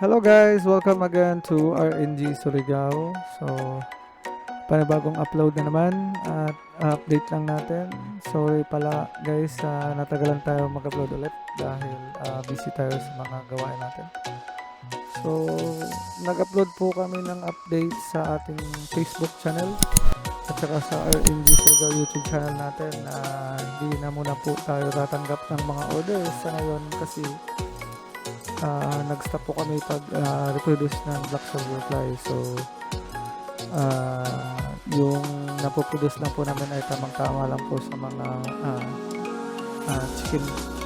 Hello guys, welcome again to RNG Surigao. So, panibagong upload na naman at update lang natin. Sorry pala guys, natagalan tayo mag-upload ulit dahil busy tayo sa mga gawain natin. So, nag-upload po kami ng update sa ating Facebook channel at saka sa RNG Surigao YouTube channel natin. Hindi na muna po tayo tatanggap ng mga orders sa ngayon kasi nag-stop po kami pag reproduce ng Black Soldier Fly. So, yung napoproduce lang po namin ay tamang-tama lang po sa mga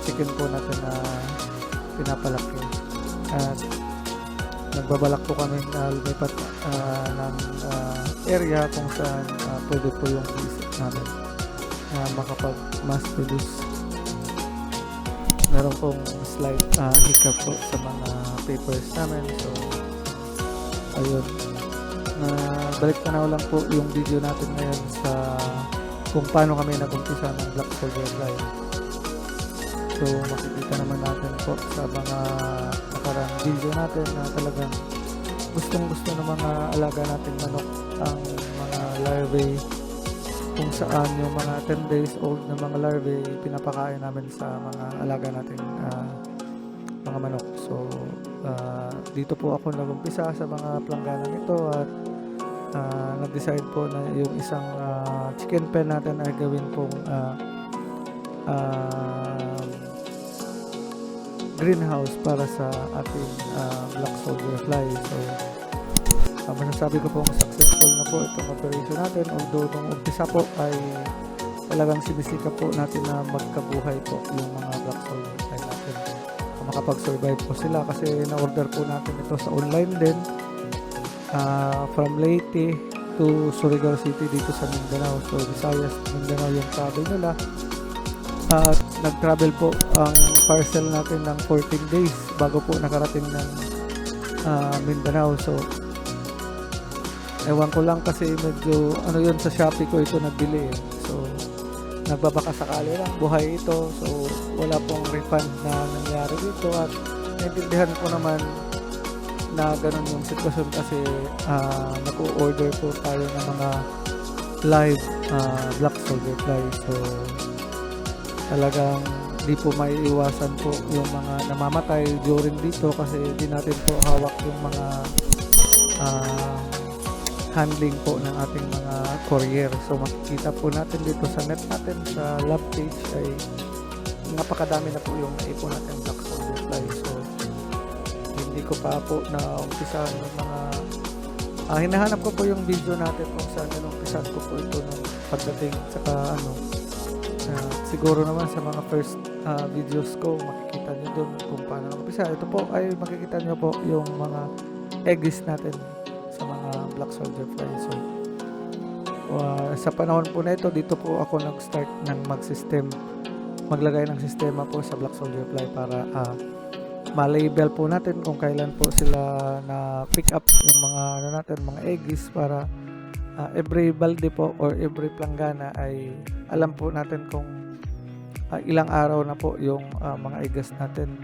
chicken po natin na pinapalaki. At nagbabalak po kami na lumipat ng area kung saan pwede po yung visit namin makapag-mass produce. Meron pong slight hiccup po sa mga papers namin. So, ayun. Balik na lang po yung video natin ngayon sa kung paano kami nag-umpisa ng Black Soldier Fly. So, makikita naman natin po sa mga nakarang video natin na talagang gustong-gusto ng mga alaga nating manok ang mga larvae, kung saan yung mga 10 days old na mga larvae pinapakain namin sa mga alaga nating mga manok. So, dito po ako nag-umpisa sa mga plangganang ito at nag-decide po na yung isang chicken pen natin ay gawin pong greenhouse para sa ating Black Soldier Fly. So, masasabi ko pong successful na po itong operation natin, although nung umpisa po ay talagang sinisikap po natin na magkabuhay po yung mga Black Soldier Fly natin. Makapag-survive po sila kasi na-order po natin ito sa online din from Leyte to Surigao City dito sa Mindanao. So, Visayas, Mindanao yung travel nila. At nag-travel po ang parcel natin ng 14 days bago po nakarating ng Mindanao. So, ewan ko lang kasi medyo yun sa Shopee ko ito nabili eh. So, nagbabaka sakali lang buhay ito. So, wala pong refund na nangyari dito at naintindihan ko naman na ganun yung sitwasyon kasi nag-o-order po tayo ng mga live Black Soldier Fly. So, talagang di po maiiwasan po yung mga namamatay during dito kasi di natin po hawak yung mga handling po ng ating mga courier. So, makikita po natin dito sa net natin sa lab page ay napakadami na po yung naipon natin Black Soldier Fly. So, hindi ko pa po na umpisahan yung mga hinahanap ko po yung video natin kung saan umpisahan ko po ito ng pagdating saka siguro naman sa mga first videos ko makikita nyo dun kung paano umpisa. Ito po ay makikita nyo po yung mga eggs natin sa mga Black Soldier Fly. So, sa panahon po na ito, dito po ako nag-start ng maglagay ng sistema po sa Black Soldier Fly para ma-label po natin kung kailan po sila na pick up yung mga natin, mga eggs para every balde po or every planggana ay alam po natin kung ilang araw na po yung mga eggs natin.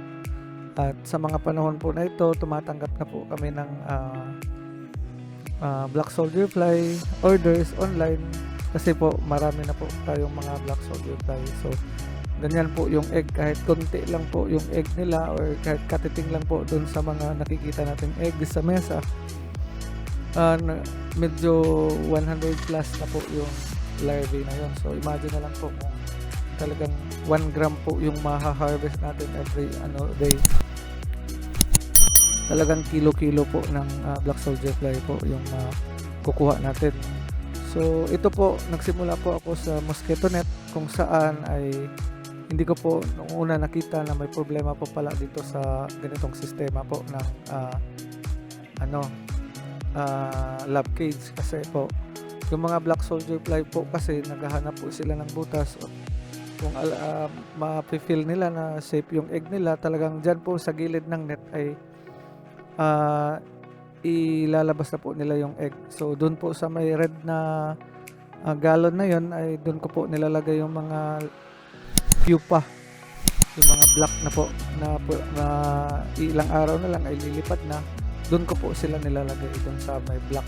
At sa mga panahon po na ito, tumatanggap na po kami ng Black Soldier Fly orders online kasi po marami na po tayong mga Black Soldier Fly. So, ganyan po yung egg, kahit konti lang po yung egg nila or kahit katiting lang po dun sa mga nakikita natin egg sa mesa, medyo 100 plus na po yung larvae na yun. So, imagine na lang po kung talagang 1 gram po yung maha-harvest natin every day. Talagang kilo-kilo po ng Black Soldier Fly po yung kukuha natin. So, ito po, nagsimula po ako sa mosquito net kung saan ay hindi ko po noong una nakita na may problema po pala dito sa ganitong sistema po ng lab cage kasi po yung mga Black Soldier Fly po kasi naghahanap po sila ng butas kung ma-feel nila na safe yung egg nila, talagang dyan po sa gilid ng net ay ilalabas na po nila yung egg. So doon po sa may red na gallon na yon ay doon ko po nilalagay yung mga pupa yung mga block na po na ilang araw na lang ay lilipad na, doon ko po sila nilalagay doon sa may block.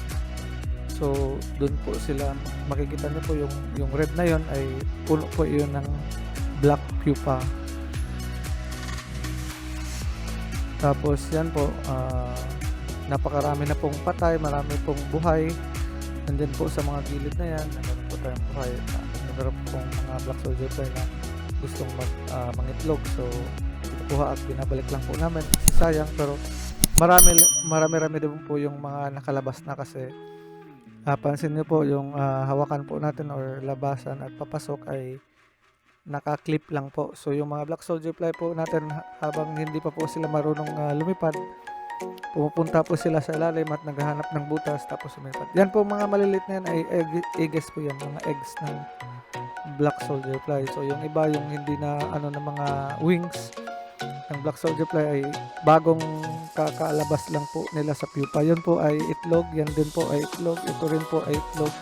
So doon po sila makikita niyo po yung red na yon ay puno po yun ng black pupa. Tapos yan po, napakarami na pong patay, marami pong buhay. Nandyan po sa mga gilid na yan, nandyan po tayong buhay. Meron pong mga black soldier fly na gustong mangitlog. So kinukuha at binabalik lang po namin. Sayang, pero marami din po yung mga nakalabas na kasi pansin niyo po yung hawakan po natin or labasan at papasok ay naka-clip lang po. So yung mga black soldier fly po natin, habang hindi pa po sila marunong lumipad, pumupunta po sila sa ilalim at naghahanap ng butas tapos lumipad. Yan po mga maliliit na yan ay eggs po yan, mga eggs ng black soldier fly. So yung iba yung hindi na ng mga wings ng black soldier fly ay bagong kakaalabas lang po nila sa pupa. Yun po ay itlog, yan din po ay itlog, ito rin po ay itlog.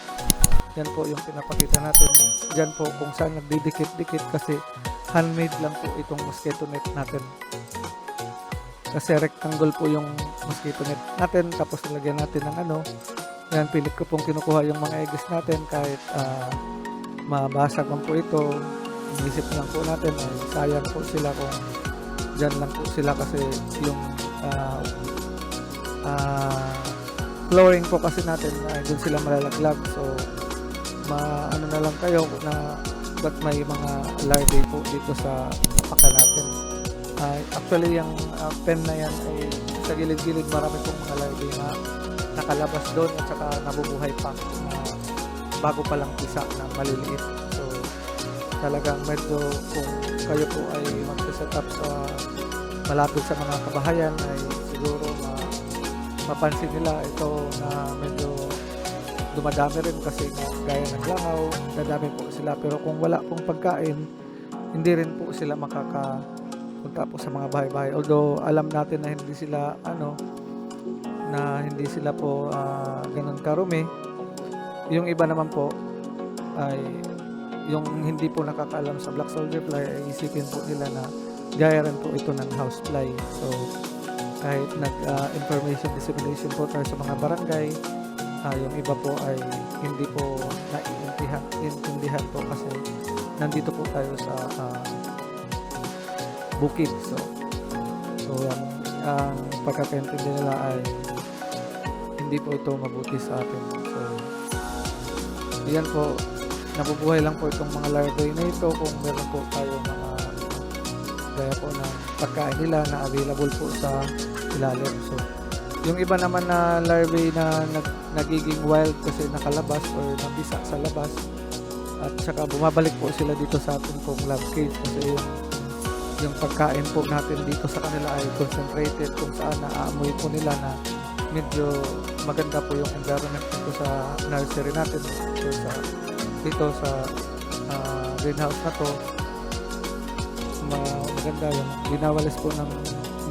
Yan po yung pinapakita natin. Diyan po kung saan nagdidikit-dikit kasi handmade lang po itong mosquito net natin. Kasi rectangle po yung mosquito net natin, tapos nilagyan natin ng yan, pilit ko pong kinukuha yung mga eggs natin kahit mabasag man po ito. Inisip lang po natin ay sayang po sila kung dyan lang po sila kasi yung flooring po kasi natin ay dun sila malalaglag. So na lang kayo na ba't may mga larvae po dito sa paka natin. Actually yung pen na yan ay sa gilid-gilid marami pong mga larvae na nakalabas doon at saka nabubuhay pa na bago pa lang pisa na maliliit. So talagang medyo kung kayo po ay mag-set up sa malapit sa mga kabahayan ay siguro mapansin nila ito na medyo dumadami rin kasi gaya ng langaw, dadami po sila. Pero kung wala pong pagkain, hindi rin po sila makakapunta po sa mga bahay-bahay. Although alam natin na hindi sila po ganun karumi. Yung iba naman po ay yung hindi po nakakaalam sa black soldier fly ay isipin po nila na gaya rin po ito ng house fly. So kahit information dissemination po tayo sa mga barangay, yung iba po ay hindi po naiintindihan po kasi nandito po tayo sa bukid. So ang pagkakaintindi nila ay hindi po ito mabuti sa atin. So yan po, nabubuhay lang po itong mga larvae na ito kung meron po tayo mga gaya po ng pagkain nila na available po sa ilalim. So yung iba naman na larvae na nagiging wild kasi nakalabas or nabisa sa labas at saka bumabalik po sila dito sa atin pong lab cage kasi yung pagkain po natin dito sa kanila ay concentrated kung saan naaamoy po nila na medyo maganda po yung environment dito sa nursery natin dito sa greenhouse na to. Maganda yung binawalis po ng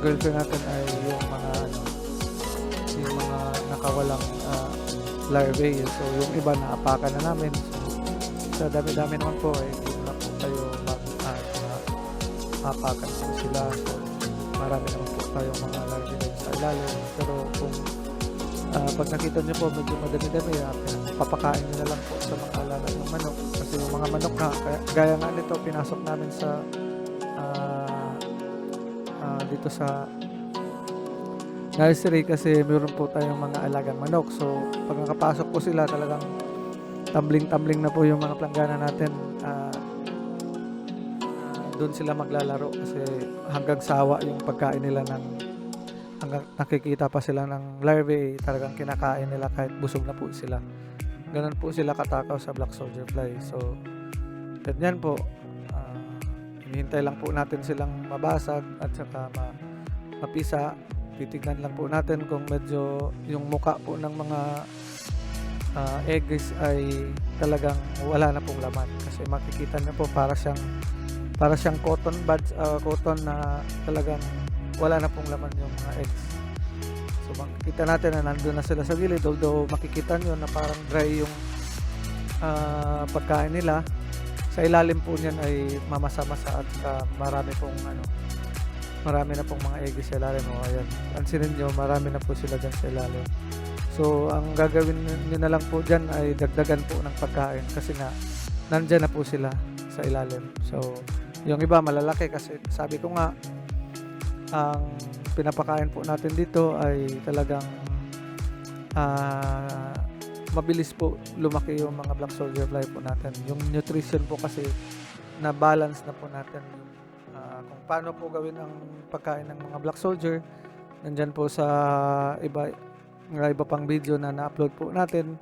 girlfriend natin ay yung mga nakawalang larvae. So yung iba naapakan na namin. So sa dami-dami naman po ay hindi na po tayo apakan po sila. So marami naman po tayong mga larvae din sa ilalim. Pero kung pag nakita nyo po medyo madami-dami, papakain nyo na lang po sa mga alaga ng manok. Kasi yung mga manok na gaya nga nito pinasok namin sa dito sa nursery kasi meron po tayong mga alagang manok. So pag nakapasok po sila talagang tumbling na po yung mga planggana natin. Doon sila maglalaro kasi hanggang sawa yung pagkain nila hanggang nakikita pa sila ng larvae, talagang kinakain nila kahit busog na po sila. Ganun po sila katakaw sa black soldier fly. So ganyan po, hinihintay lang po natin silang mabasag at saka mapisa. Titignan lang po natin kung medyo yung muka po ng mga eggs ay talagang wala na pong laman kasi makikita niyo po para siyang cotton buds, cotton na talagang wala na pong laman yung mga eggs. So makikita natin na nandun na sila sa gilid, although makikita nyo na parang dry yung pagkain nila. sa ilalim po niyan ay mamasa-masa at marami na pong mga egg sa ilalim. O ayan, pansinin nyo, marami na po sila dyan sa ilalim. So ang gagawin nyo na lang po dyan ay dagdagan po ng pagkain kasi nga nandyan na po sila sa ilalim. So yung iba malalaki kasi sabi ko nga, ang pinapakain po natin dito ay talagang mabilis po lumaki yung mga black soldier fly po natin. Yung nutrition po kasi na balance na po natin. Kung paano po gawin ang pagkain ng mga black soldier, nandyan po sa iba pang video na na-upload po natin.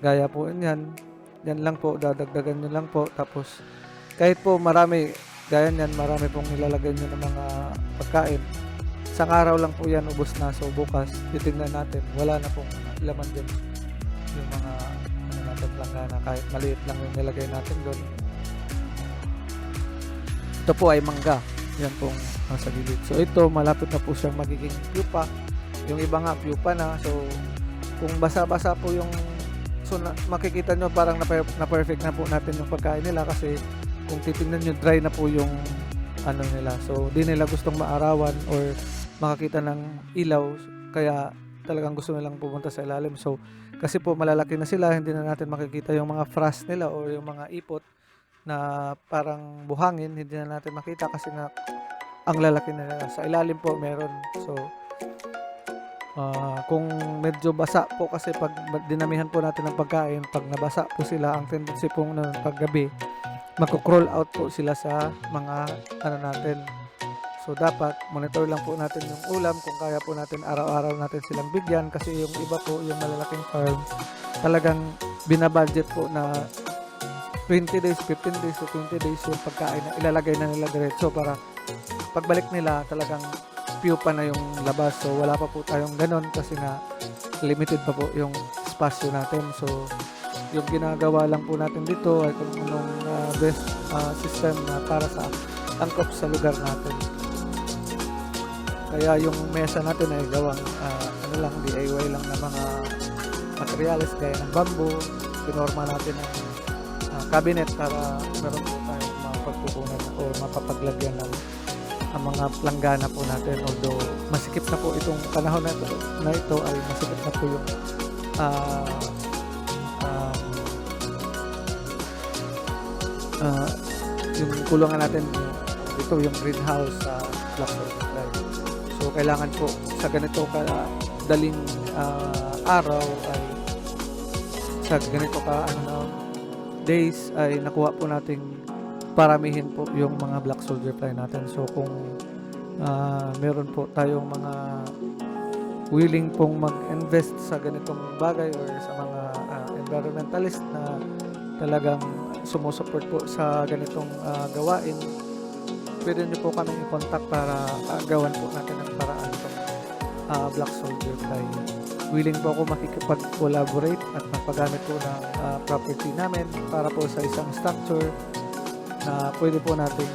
Gaya po yan. Yan lang po, dadagdagan nyo lang po. Tapos kahit po marami, gaya yan, marami pong nilalagay nyo ng mga pagkain. Isang araw lang po yan, ubos na. So bukas, titignan natin, wala na pong laman din yung mga natin langgana, kahit maliit lang yung nilagay natin doon. Ito po ay mangga, yan pong sa gilid. So ito, malapit na po siyang magiging pupa. Yung iba nga pupa na. So kung basa-basa po yung makikita nyo parang na-perfect na po natin yung pagkain nila kasi kung titingnan nyo, dry na po yung nila. So di nila gustong maarawan or makakita ng ilaw, kaya talagang gusto nilang pumunta sa ilalim. So kasi po malalaki na sila, hindi na natin makikita yung mga frost nila o yung mga ipot na parang buhangin, hindi na natin makita kasi nga ang lalaki na nila. Sa ilalim po meron. So kung medyo basa po kasi pag dinamihan po natin ng pagkain, pag nabasa po sila, ang tendency po paggabi magko-crawl out po sila sa mga natin. So dapat monitor lang po natin yung ulam, kung kaya po natin araw-araw natin silang bigyan kasi yung iba po, yung malalaking farm, talagang binabudget po na 20 days, 15 days to 20 days yung pagkain na ilalagay na nila diretso para pagbalik nila talagang pupa na yung labas. So wala pa po tayong ganon kasi nga limited pa po yung spasyo natin. So yung ginagawa lang po natin dito ay kung anong best system na para sa angkop sa lugar natin. Kaya yung mesa natin ay gawang DIY lang na mga materials gaya ng bamboo. Pinorma natin ang cabinet para meron po tayong mapagpupunan o mapapaglagyan ng mga planggana po natin. Although masikip na po itong panahon na ito ay masikip na po yung kulungan natin ito, yung greenhouse sa black soldier fly. So kailangan po sa ganito daling araw ay sa ganito days ay nakuha po nating paramihin po yung mga black soldier fly natin. So kung meron po tayong mga willing pong mag-invest sa ganitong bagay or sa mga environmentalist na talagang sumusupport po sa ganitong gawain, pwede nyo po kami i-contact para gawan po natin ang paraan itong black soldier fly. Willing po ako makikipag-collaborate at magpagamit po ng property namin para po sa isang structure na pwede po natin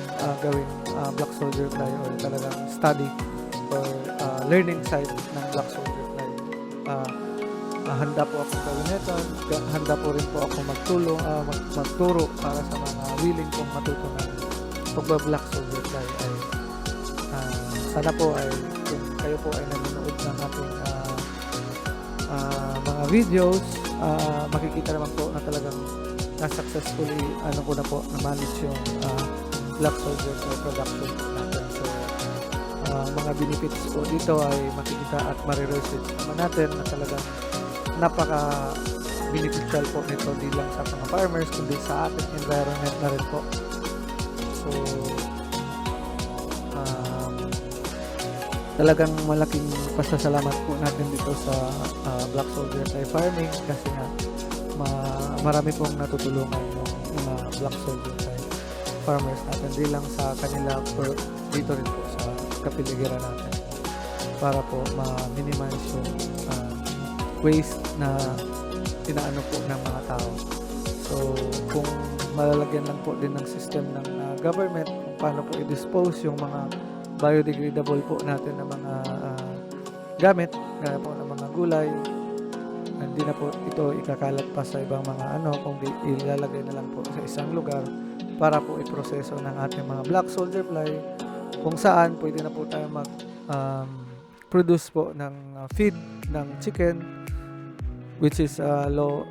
gawing black soldier fly or talagang study or learning site ng black soldier fly. Handa po ako gawin ito. Handa po rin po ako magturo para sa mga willing pong matuto ng pagba-black soldier fly. Ay sana po ay kung kayo po ay nanonood ng ating mga videos, makikita naman po na talagang na-successfully ko na po na-manage yung black soldier production natin. So mga benefits po dito ay makikita at mariresearch naman natin na talagang napaka beneficial po nito di lang sa mga farmers kundi sa ating environment na rin po. So talagang malaking pasasalamat po natin dito sa black soldier fly farming kasi nga marami pong natutulungan yung mga black soldier fly farmers natin di lang sa kanila pero dito rin po sa kapiligiran natin para po ma-minimize yung waste na inaano po ng mga tao. So kung malalagyan lang po din ng system ng government kung paano po i-dispose yung mga biodegradable po natin na mga gamit gaya po ng mga gulay, hindi na po ito ikakalat pa sa ibang mga kung ilalagay na lang po sa isang lugar para po iproseso ng ating mga black soldier fly, kung saan pwede na po tayo produce po ng feed ng chicken, which is low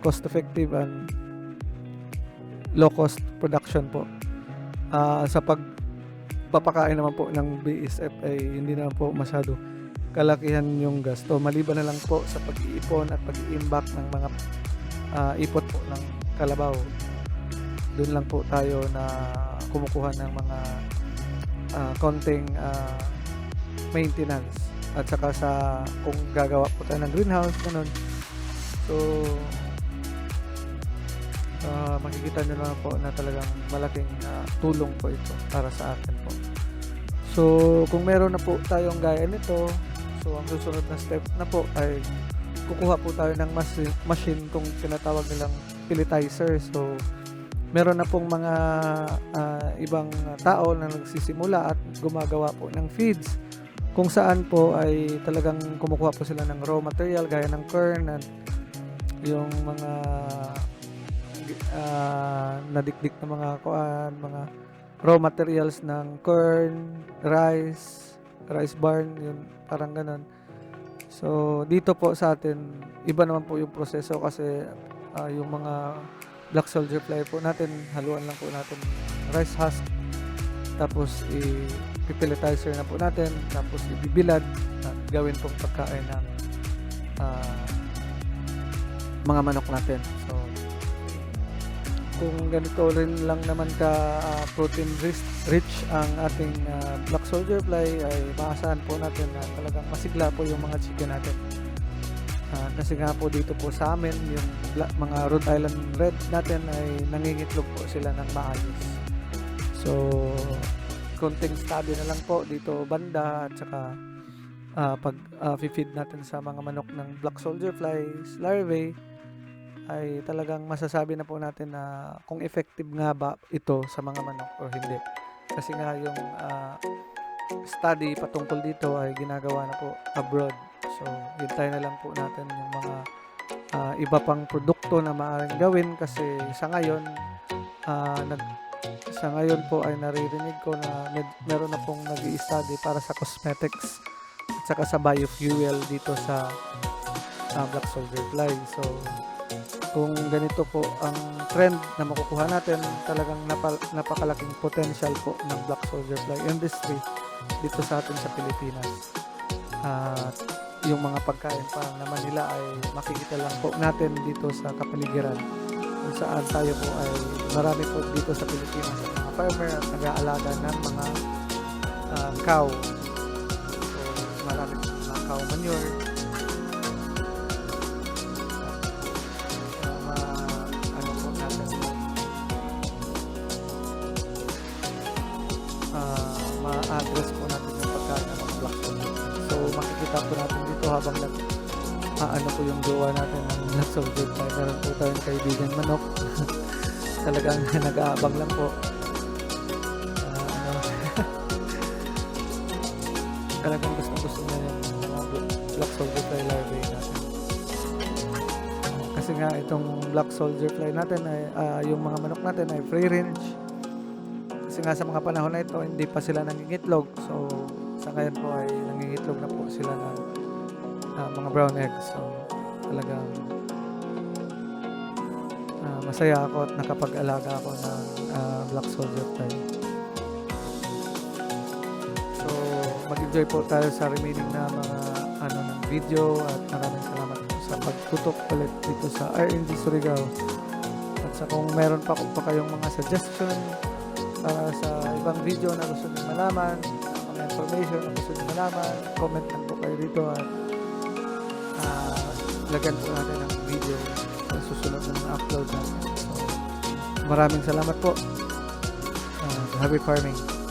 cost effective and low cost production po. Sa pagpapakain naman po ng BSF ay hindi naman po masyado kalakihan yung gasto, maliban na lang po sa pag-iipon at pag-iimbak ng mga ipot po ng kalabaw. Doon lang po tayo na kumukuha ng mga konting maintenance, at saka sa kung gagawa po tayo ng greenhouse, ganun. So makikita nyo naman po na talagang malaking tulong po ito para sa atin po. So kung meron na po tayong gaya nito, so ang susunod na step na po ay kukuha po tayo ng machine kung tinatawag nilang pelletizer. So meron na pong mga ibang tao na nagsisimula at gumagawa po ng feeds, kung saan po ay talagang kumukuha po sila ng raw material gaya ng kern at yung mga nadikdik na mga raw materials ng kern, rice barn, yun, parang ganun. So dito po sa atin iba naman po yung proseso, kasi yung mga black soldier fly po natin, haluan lang po natin rice husk, tapos i-pelletizer na po natin, tapos ibibilad at gawin pong pagkain ng mga manok natin. So kung ganito rin lang naman ka protein rich ang ating black soldier fly, ay maasahan po natin na talagang masigla po yung mga chicken natin. Kasi nga po dito po sa amin, yung mga Rhode Island Red natin ay nangingitlog po sila ng maayos. So konting study na lang po dito banda, at saka pag feed natin sa mga manok ng black soldier flies larvae, ay talagang masasabi na po natin na kung effective nga ba ito sa mga manok o hindi. Kasi nga yung study patungkol dito ay ginagawa na po abroad. So hintay na lang po natin yung mga iba pang produkto na maaaring gawin, kasi sa ngayon po ay naririnig ko na meron na pong nag-i-study para sa cosmetics at saka sa biofuel dito sa black soldier fly. So kung ganito po ang trend na makukuha natin, talagang napakalaking potential po ng black soldier fly industry dito sa atin sa Pilipinas. At yung mga pagkain pa naman nila ay makikita lang po natin dito sa kapaligiran, kung saan tayo po ay marami po dito sa Pilipinas at mga farmer at nag-aalaga ng mga cow. So marami po mga cow manure, ma-address po natin yung pagkain ng mga black soldier. So makikita po natin dito habang po yung jowa natin ng black soldier fly. Meron po tayong kaibigan manok. Talagang nag-aabang lang po. Talagang gusto niya yung mga black soldier fly larvae natin. Kasi nga itong black soldier fly natin ay yung mga manok natin ay free range. Kasi nga sa mga panahon na ito, hindi pa sila nangingitlog. So, sa ngayon po ay nangingitlog na po sila ng mga brown eggs. So, talagang masaya ako at nakapag-alaga ako ng black soldier fly. So, mag-enjoy po tayo sa remaining na mga ng video, at maraming salamat po sa pagtutok ulit dito sa RNG Surigao. At sa kung meron pa kayong mga suggestion para sa ibang video na gusto nyo malaman, mga information na gusto nyo malaman, comment lang po kayo dito, at lagyan po natin ang video sa susunod ng upload natin. So, maraming salamat po. Happy farming.